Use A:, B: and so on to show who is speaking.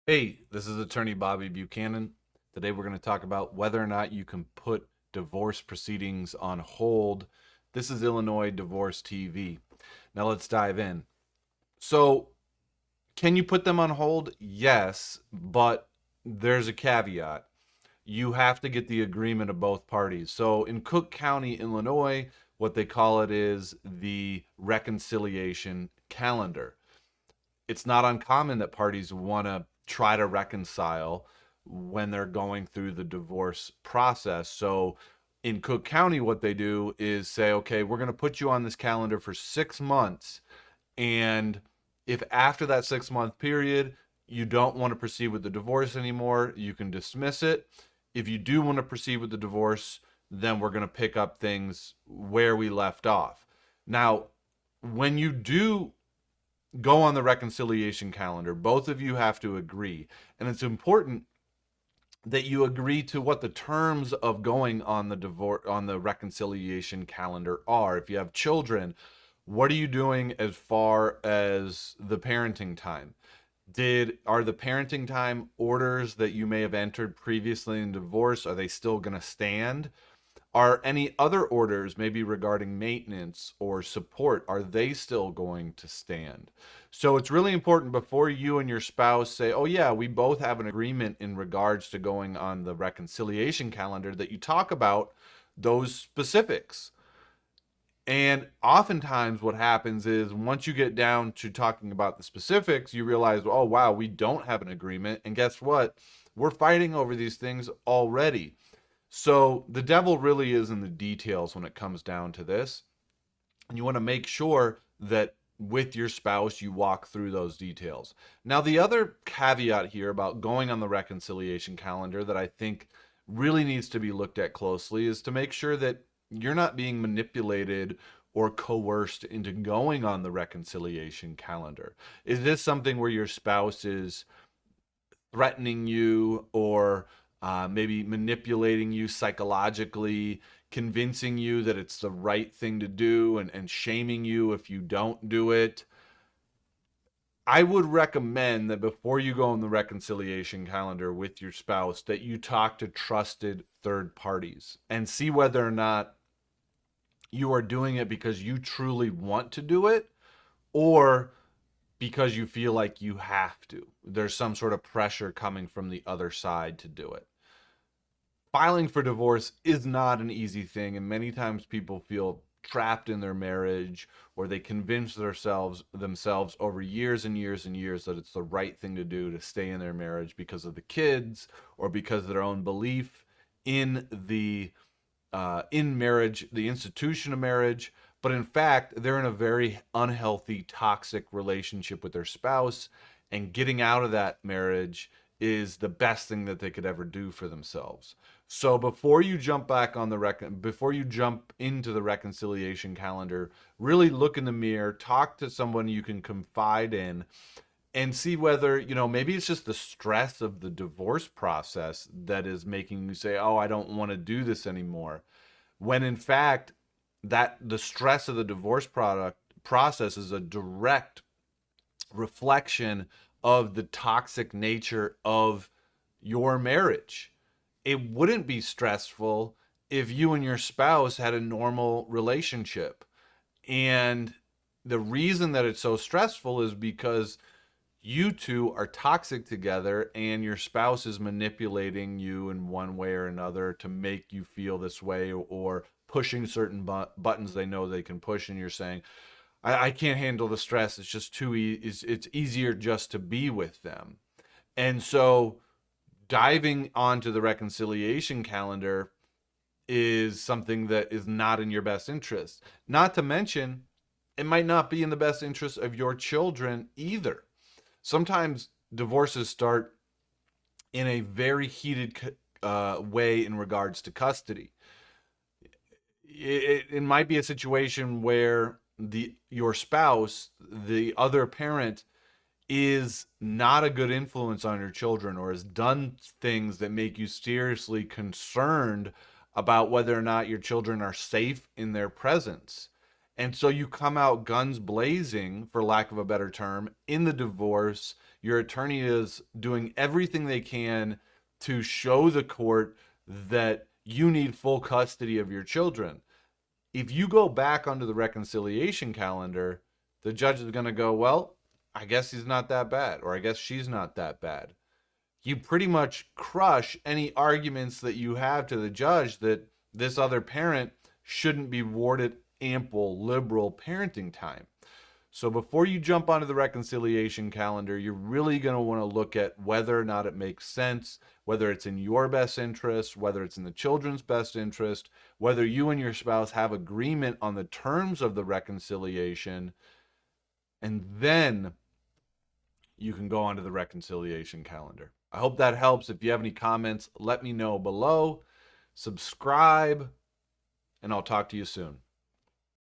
A: Hey, this is attorney Bobby Buchanan. Today we're going to talk about whether or not you can put divorce proceedings on hold. This is Illinois Divorce TV. Now let's dive in. So, can you put them on hold? Yes, but there's a caveat. You have to get the agreement of both parties. So, in Cook County, Illinois, what they call it is the reconciliation calendar. It's not uncommon that parties want to try to reconcile when they're going through the divorce process. So in Cook County, what they do is say, okay, we're going to put you on this calendar for 6 months. And if after that 6 month period, you don't want to proceed with the divorce anymore, you can dismiss it. If you do want to proceed with the divorce, then we're going to pick up things where we left off. Now, when you do go on the reconciliation calendar, both of you have to agree. And it's important that you agree to what the terms of going on the reconciliation calendar are. If you have children, what are you doing as far as the parenting time? Are the parenting time orders that you may have entered previously in divorce, are they still going to stand? Are any other orders, maybe regarding maintenance or support, are they still going to stand? So it's really important before you and your spouse say, oh, yeah, we both have an agreement in regards to going on the reconciliation calendar, that you talk about those specifics. And oftentimes, what happens is once you get down to talking about the specifics, you realize, oh, wow, we don't have an agreement. And guess what? We're fighting over these things already. So the devil really is in the details when it comes down to this. And you want to make sure that with your spouse, you walk through those details. Now, the other caveat here about going on the reconciliation calendar that I think really needs to be looked at closely is to make sure that you're not being manipulated or coerced into going on the reconciliation calendar. Is this something where your spouse is threatening you or maybe manipulating you psychologically, convincing you that it's the right thing to do, and shaming you if you don't do it? I would recommend that before you go on the reconciliation calendar with your spouse, that you talk to trusted third parties and see whether or not you are doing it because you truly want to do it, or because you feel like you have to. There's some sort of pressure coming from the other side to do it. Filing for divorce is not an easy thing, and many times people feel trapped in their marriage, or they convince themselves over years and years and years that it's the right thing to do to stay in their marriage because of the kids or because of their own belief in the in marriage, the institution of marriage. But in fact, they're in a very unhealthy, toxic relationship with their spouse, and getting out of that marriage is the best thing that they could ever do for themselves. So before you jump back on before you jump into the reconciliation calendar, really look in the mirror, talk to someone you can confide in, and see whether, maybe it's just the stress of the divorce process that is making you say, oh, I don't want to do this anymore, when in fact that the stress of the divorce product process is a direct reflection of the toxic nature of your marriage. It wouldn't be stressful if you and your spouse had a normal relationship. And the reason that it's so stressful is because you two are toxic together, and your spouse is manipulating you in one way or another to make you feel this way, or pushing certain buttons they know they can push, and you're saying, I can't handle the stress, it's just too it's easier just to be with them. And so diving onto the reconciliation calendar is something that is not in your best interest. Not to mention, it might not be in the best interest of your children either. Sometimes divorces start in a very heated way in regards to custody. It might be a situation where your spouse, the other parent, is not a good influence on your children, or has done things that make you seriously concerned about whether or not your children are safe in their presence. And so you come out guns blazing, for lack of a better term, in the divorce. Your attorney is doing everything they can to show the court that you need full custody of your children. If you go back onto the reconciliation calendar, the judge is going to go, well, I guess he's not that bad, or I guess she's not that bad. You pretty much crush any arguments that you have to the judge that this other parent shouldn't be awarded ample liberal parenting time. So before you jump onto the reconciliation calendar, you're really going to want to look at whether or not it makes sense, whether it's in your best interest, whether it's in the children's best interest, whether you and your spouse have agreement on the terms of the reconciliation, and then you can go onto the reconciliation calendar. I hope that helps. If you have any comments, let me know below. Subscribe, and I'll talk to you soon.